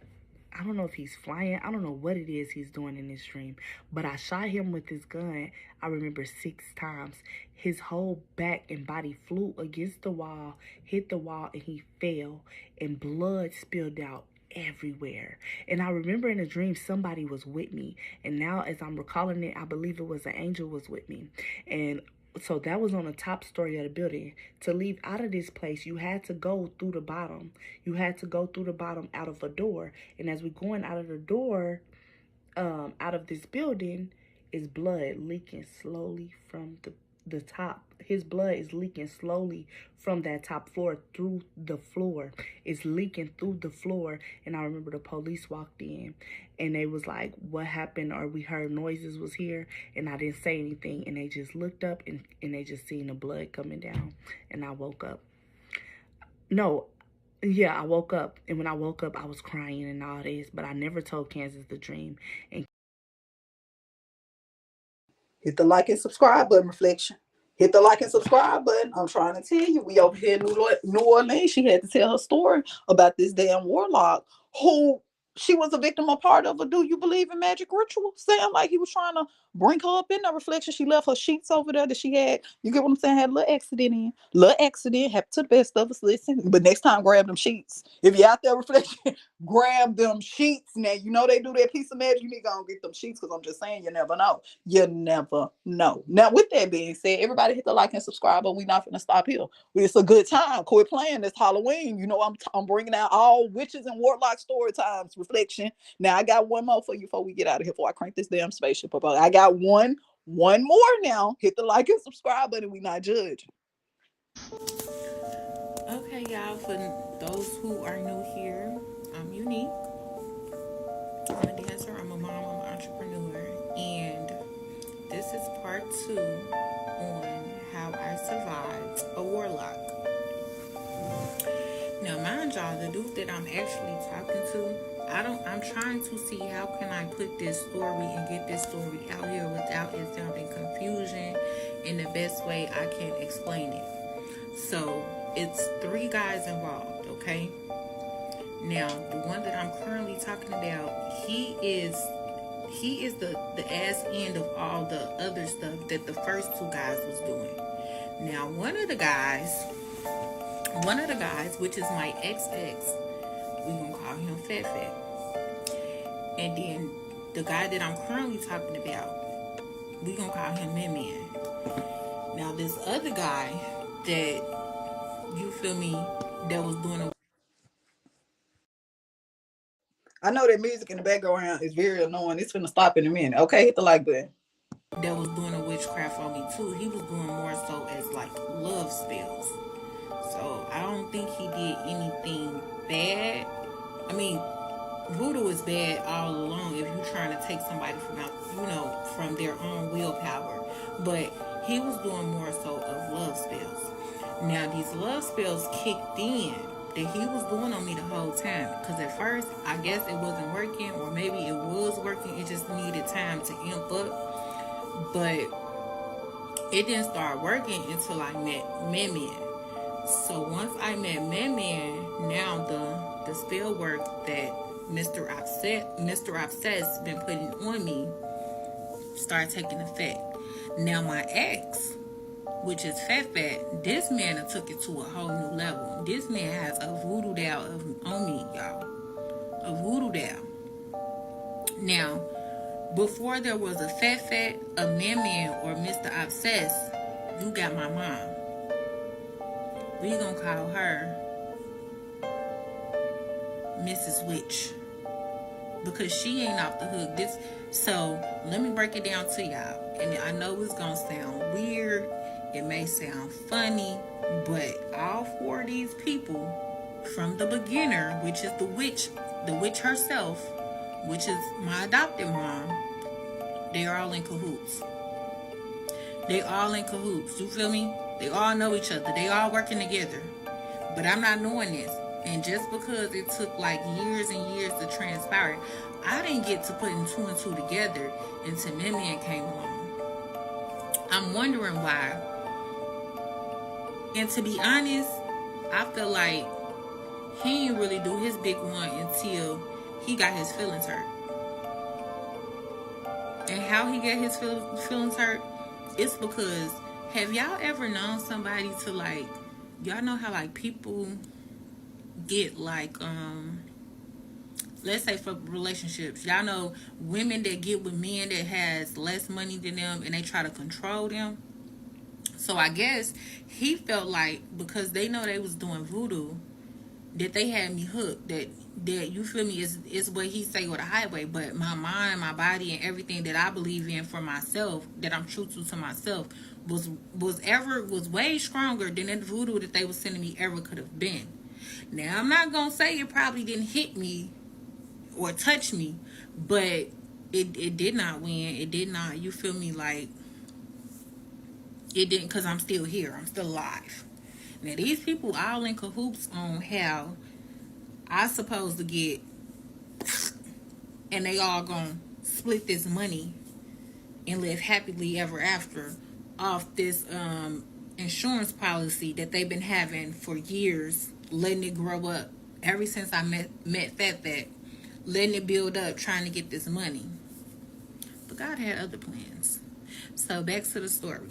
I don't know if he's flying. I don't know what it is he's doing in this dream. But I shot him with this gun, I remember 6 times. His whole back and body flew against the wall, hit the wall, and he fell. And blood spilled out everywhere. And I remember in a dream somebody was with me. And now as I'm recalling it, I believe it was an angel was with me. And so that was on the top story of the building. To leave out of this place, you had to go through the bottom. You had to go through the bottom out of a door. And as we're going out of the door, out of this building, is blood leaking slowly from the top. His blood is leaking slowly from that top floor through the floor. It's leaking through the floor. And I remember the police walked in and they was like, what happened? Or we heard noises was here. And I didn't say anything. And they just looked up and they just seen the blood coming down. And I woke up. No, yeah, I woke up. And when I woke up, I was crying and all this. But I never told Kansas the dream. And hit the like and subscribe button, Reflection. Hit the like and subscribe button. I'm trying to tell you, we over here in New Orleans. She had to tell her story about this damn warlock who she was a victim, a part of a do you believe in magic ritual? Saying like he was trying to bring her up in the Reflection. She left her sheets over there that she had. You get what I'm saying? Had a little accident in. Little accident. Happened to the best of us. Listen. But next time, grab them sheets. If you're out there, Reflection, grab them sheets. Now, you know they do that piece of magic. You need to go and get them sheets because I'm just saying you never know. You never know. Now, with that being said, everybody hit the like and subscribe, but we're not going to stop here. It's a good time. Quit playing this Halloween. You know, I'm bringing out all witches and warlock story times, Reflection. Now, I got one more for you before we get out of here, before I crank this damn spaceship up. I got one more now. Hit the like and subscribe button. We not judging. Okay, y'all, for those who are new here, I'm Unique. I'm a dancer, I'm a mom, I'm an entrepreneur, and this is part 2 on how I survived a warlock. Now, mind y'all, the dude that I'm actually talking to, I'm trying to see how can I put this story and get this story out here without it sounding confusion in the best way I can explain it. So, it's 3 guys involved, okay? Now, the one that I'm currently talking about, he is the ass end of all the other stuff that the first 2 guys was doing. Now, one of the guys, which is my ex, we gonna call him Fat. And then the guy that I'm currently talking about, we gonna call him Man. Now, this other guy that, you feel me, that was doing a... I know that music in the background is very annoying. It's gonna stop in a minute. Okay, hit the like button. That was doing a witchcraft on me too. He was doing more so as like love spells. So I don't think he did anything bad. I mean, voodoo is bad all along if you're trying to take somebody from their own willpower. But he was doing more so of love spells. Now these love spells kicked in that he was doing on me the whole time. Because at first, I guess it wasn't working, or maybe it was working. It just needed time to amp up. But it didn't start working until I met Man. So once I met Man, now the spell work that Mr. Obsess been putting on me started taking effect. Now my ex, which is Fat, this man took it to a whole new level. This man has a voodoo doll on me, y'all. A voodoo doll. Now, before there was a Fat, a Man, or Mr. Obsess, you got my mom. We gonna call her Mrs. Witch. because she ain't off the hook. So let me break it down to y'all. And I know it's gonna sound weird, it may sound funny, but all four of these people, from the beginner, which is the witch herself, which is my adopted mom, they are all in cahoots. They all in cahoots. You feel me? They all know each other. They all working together. But I'm not knowing this. And just because it took like years and years to transpire, I didn't get to putting two and two together until Mimian came along. I'm wondering why. And to be honest, I feel like he didn't really do his big one until he got his feelings hurt. And how he got his feelings hurt, it's because, have y'all ever known somebody to like, y'all know how like people get like, let's say for relationships, y'all know women that get with men that has less money than them and they try to control them. So I guess he felt like, because they know they was doing voodoo, that they had me hooked, that you feel me, is what he say, or the highway. But my mind, my body, and everything that I believe in for myself, that I'm true to myself, was way stronger than that voodoo that they was sending me ever could have been. Now I'm not gonna say it probably didn't hit me or touch me, but it did not win. It did not, you feel me, like it didn't, because I'm still here, I'm still alive. Now these people all in cahoots on how I supposed to get, and they all gonna split this money and live happily ever after off this insurance policy that they've been having for years, letting it grow up ever since I met Fat, letting it build up, trying to get this money. But God had other plans. So back to the story.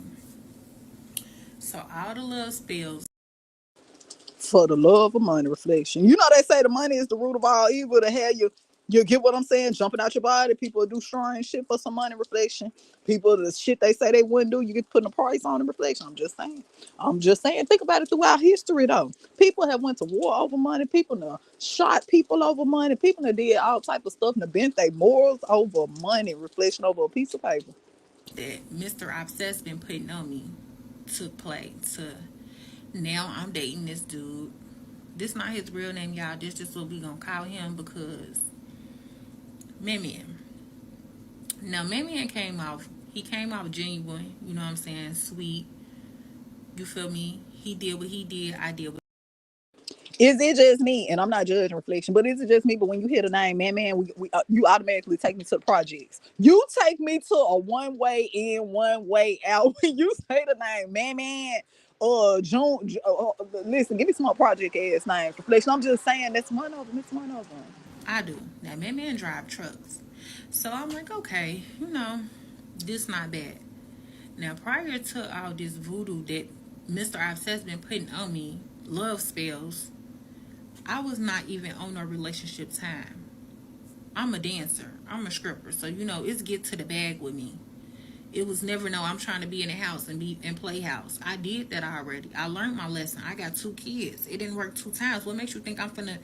So all the love spells. For the love of money, reflection. You know they say the money is the root of all evil. To have you get what I'm saying? Jumping out your body. People do strange shit for some money, reflection. People, the shit they say they wouldn't do, you get putting a price on the reflection. I'm just saying. I'm just saying. Think about it throughout history, though. People have went to war over money. People have shot people over money. People have did all type of stuff and have bent their morals over money, reflection over a piece of paper. That Mr. Obsessed been putting on me took play to now I'm dating this dude. This not his real name, y'all. This just what we gonna call him, because Mimian. Now Mimian he came off genuine, you know what I'm saying, sweet. You feel me? He did what he did, I did what. Is it just me? And I'm not judging, reflection, but is it just me? But when you hear the name Man, you automatically take me to the projects. You take me to a one way in, one way out. When you say the name Man, June, listen, give me some more project ass names, reflection. I'm just saying that's one of them. It's one of them. I do. Now Mimian drive trucks. So I'm like, okay, this not bad. Now prior to all this voodoo that Mr. Obsessed been putting on me, love spells, I was not even on a relationship time. I'm a dancer. I'm a stripper. So, it's get to the bag with me. It was never no, I'm trying to be in the house and play house. I did that already. I learned my lesson. I got 2 kids. It didn't work 2 times. What makes you think I'm finna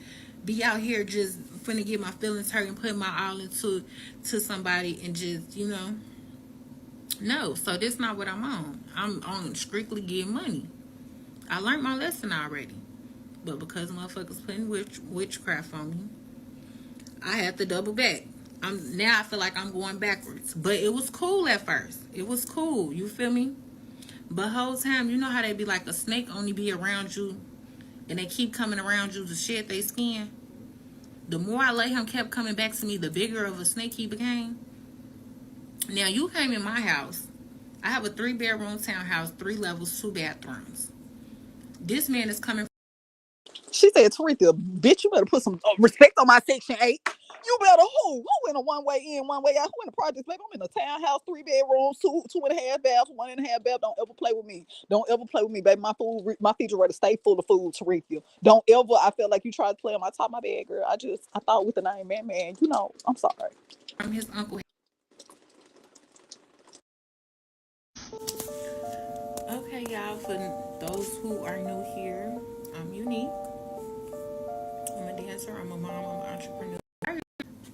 be out here just finna get my feelings hurt and put my all into somebody and just, No. So this not what I'm on. I'm on strictly getting money. I learned my lesson already. But because motherfuckers putting witchcraft on me, I had to double back. Now I feel like I'm going backwards. But it was cool at first. It was cool. You feel me? But whole time, you know how they be like a snake only be around you and they keep coming around you to shed their skin? The more I let him kept coming back to me, the bigger of a snake he became. Now you came in my house. I have a 3-bedroom townhouse, 3 levels, 2 bathrooms. This man is coming. She said, Teresa, bitch, you better put some respect on my Section 8. You better who? Who in a one way in, one way out? Who in the project? Baby, I'm in a townhouse, 3 bedrooms, 2.5 baths, 1.5 bath. Don't ever play with me. Don't ever play with me, baby. My refrigerator stay full of food, Teresa. Don't ever. I felt like you tried to play on my top of my bed, girl. I thought with the name Man, I'm sorry. From his uncle. Okay, y'all, for those who are new here, I'm unique. I'm a dancer, I'm a mom, I'm an entrepreneur.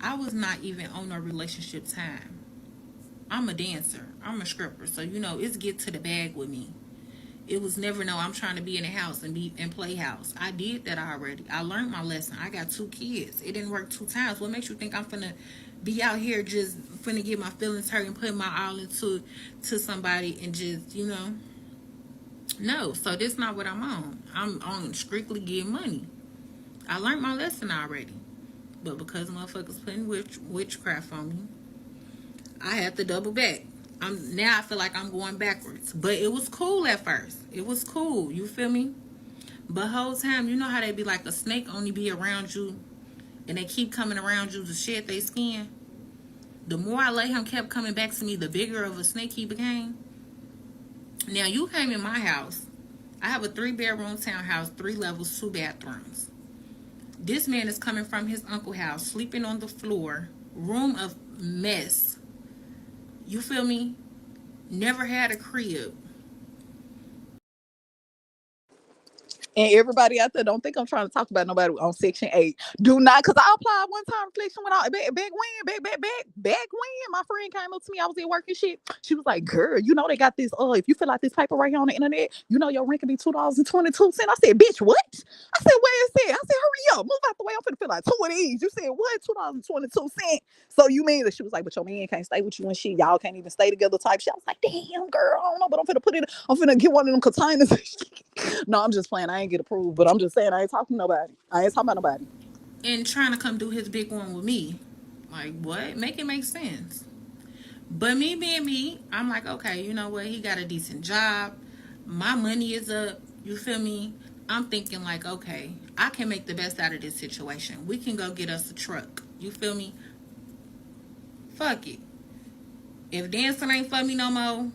I was not even on no relationship time. I'm a dancer. I'm a stripper. So, it's get to the bag with me. It was never no I'm trying to be in the house and play house. I did that already. I learned my lesson. I got 2 kids. It didn't work 2 times. What makes you think I'm finna be out here just finna get my feelings hurt and put my all into somebody and just, No. So this not what I'm on. I'm on strictly getting money. I learned my lesson already. But because motherfuckers putting witchcraft on me, I had to double back. Now I feel like I'm going backwards. But it was cool at first. It was cool. You feel me? But whole time, you know how they be like a snake only be around you and they keep coming around you to shed their skin? The more I let him kept coming back to me, the bigger of a snake he became. Now you came in my house. I have a 3-bedroom townhouse, 3 levels, 2 bathrooms. This man is coming from his uncle's house, sleeping on the floor, room of mess. You feel me? Never had a crib. And everybody out there, don't think I'm trying to talk about nobody on Section 8. Do not, because I applied one time reflection when back when my friend came up to me, I was at work and shit. She was like, girl, they got this, if you fill out this paper right here on the internet, your rent can be $2.22. I said, bitch, what? I said, where is that? I said, hurry up, move out the way. I'm finna fill out 2 of these. You said, what? $2.22. So you mean that? She was like, but your man can't stay with you and shit. Y'all can't even stay together type shit. I was like, damn, girl, I don't know, but I'm finna get one of them containers. No, I'm just playing. I ain't get approved, but I'm just saying I ain't talking to nobody. I ain't talking about nobody. And trying to come do his big one with me. Like, what? Make it make sense. But me being me, I'm like, okay, you know what? He got a decent job. My money is up. You feel me? I'm thinking like, okay, I can make the best out of this situation. We can go get us a truck. You feel me? Fuck it. If dancing ain't for me no more,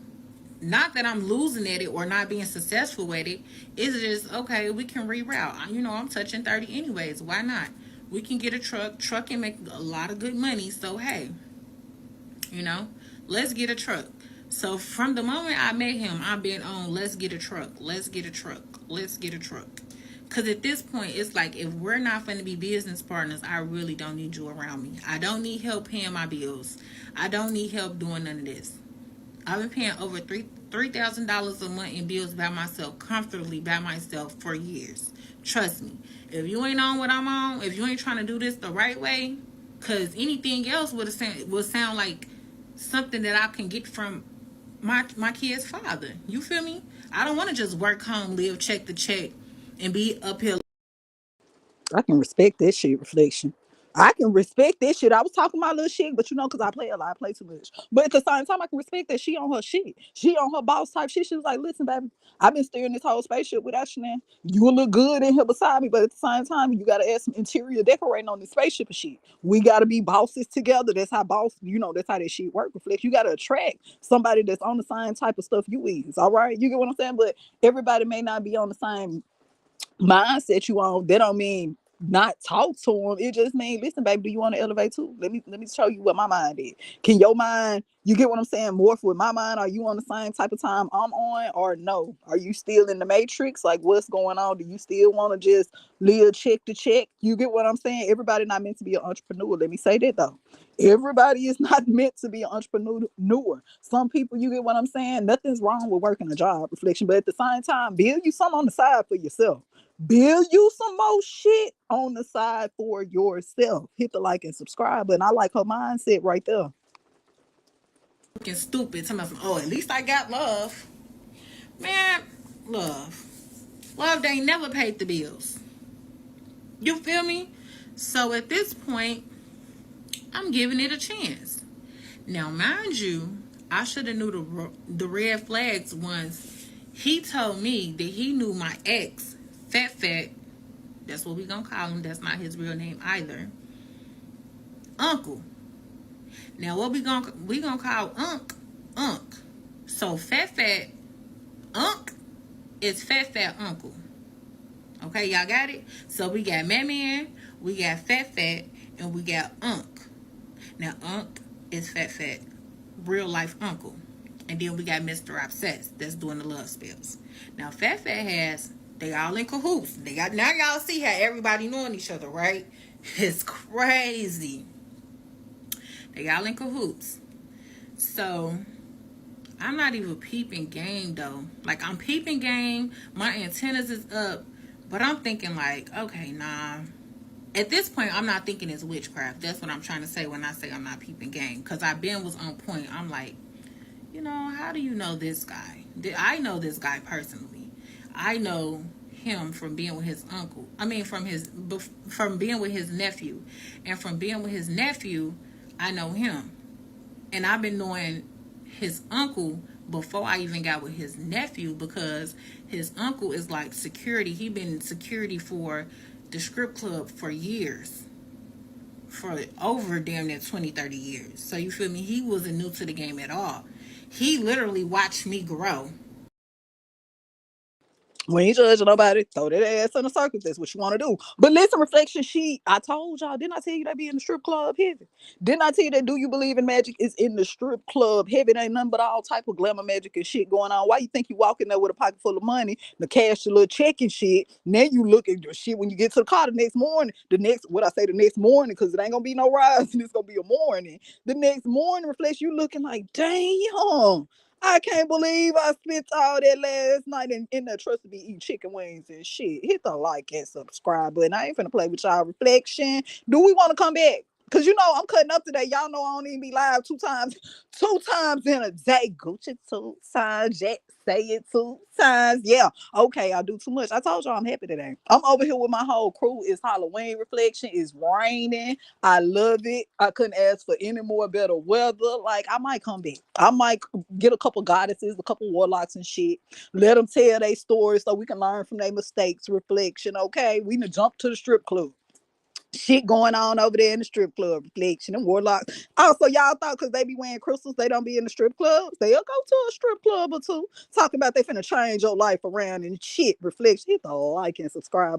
not that I'm losing at it or not being successful at it. It's just, okay, we can reroute. I'm touching 30 anyways. Why not? We can get a truck. Truck can make a lot of good money. So, hey, let's get a truck. So, from the moment I met him, I've been on, let's get a truck. Let's get a truck. Let's get a truck. Because at this point, it's like, if we're not going to be business partners, I really don't need you around me. I don't need help paying my bills. I don't need help doing none of this. I've been paying over $3,000 a month in bills by myself, comfortably by myself for years. Trust me. If you ain't on what I'm on, if you ain't trying to do this the right way, because anything else would sound like something that I can get from my kid's father. You feel me? I don't want to just work home, live check to check, and be uphill. I can respect that shit, reflection. I can respect that shit. I was talking my little shit, but because I play a lot, I play too much. But at the same time, I can respect that she on her shit. She on her boss type shit. She was like, listen, baby, I've been steering this whole spaceship without you now. You will look good in here beside me, but at the same time, you got to add some interior decorating on this spaceship and shit. We got to be bosses together. That's how that's how that shit work. Reflect. You got to attract somebody that's on the same type of stuff you is. All right? You get what I'm saying? But everybody may not be on the same mindset you on. That don't mean not talk to them. It just means, listen, baby, do you want to elevate too? Let me show you what my mind is. Can your mind, you get what I'm saying, morph with my mind? Are you on the same type of time I'm on, or no? Are you still in the matrix? Like, what's going on? Do you still want to just live check to check? You get what I'm saying? Everybody not meant to be an entrepreneur. Let me say that though. Everybody is not meant to be an entrepreneur. Some people, you get what I'm saying? Nothing's wrong with working a job, reflection, but at the same time, build you something on the side for yourself. Build you some more shit on the side for yourself. Hit the like and subscribe button. I like her mindset right there. Looking stupid. Somebody, at least I got love. Man, love. Love, they never paid the bills. You feel me? So at this point, I'm giving it a chance. Now, mind you, I should have knew the red flags once he told me that he knew my ex, Fat, that's what we gonna call him. That's not his real name either. Uncle. Now, what we gonna call Unc. So Fat, Unc is Fat Uncle. Okay, y'all got it? So we got Man, we got Fat, and we got Unc. Now, Unc is Fat, real life uncle. And then we got Mr. Obsessed that's doing the love spells. Now, Fat they all in cahoots. Now y'all see how everybody knowing each other, right? It's crazy. Y'all in cahoots. So I'm not even peeping game though. Like I'm peeping game, my antennas is up, but I'm thinking like, okay, nah. At this point, I'm not thinking it's witchcraft. That's what I'm trying to say when I say I'm not peeping game. Cause I been was on point. I'm like, how do you know this guy? I know this guy personally. I know him from being with his uncle. I mean, from being with his nephew, and from being with his nephew, I know him, and I've been knowing his uncle before I even got with his nephew because his uncle is like security. He been in security for the strip club for years, for over damn near 20, 30 years. So you feel me? He wasn't new to the game at all. He literally watched me grow. We ain't judging nobody. Throw that ass in a circle. That's what you want to do. But listen, reflection sheet. I told y'all, didn't I tell you that be in the strip club heavy? Didn't I tell you that do you believe in magic is in the strip club heavy? It ain't nothing but all type of glamour magic and shit going on. Why you think you walk in there with a pocket full of money, the cash, your little check and shit? Now you look at your shit when you get to the car the next morning. The next morning, because it ain't gonna be no rise and it's gonna be a morning. The next morning, reflection, you looking like, damn. I can't believe I spent all that last night in the trust to be eating chicken wings and shit. Hit the like and subscribe button. I ain't finna play with y'all reflection. Do we want to come back? Cause I'm cutting up today. Y'all know I don't even be live two times in a day. Gucci 2 times, Jack say it 2 times. Yeah, okay, I do too much. I told y'all I'm happy today. I'm over here with my whole crew. It's Halloween reflection. It's raining. I love it. I couldn't ask for any more better weather. Like I might come back. I might get a couple goddesses, a couple warlocks and shit. Let them tell their stories so we can learn from their mistakes. Reflection, okay? We need to jump to the strip club. Shit going on over there in the strip club. Reflection and warlocks. Also, y'all thought because they be wearing crystals, they don't be in the strip clubs. They'll go to a strip club or two. Talking about they finna change your life around and shit. Reflection. Hit the like and subscribe.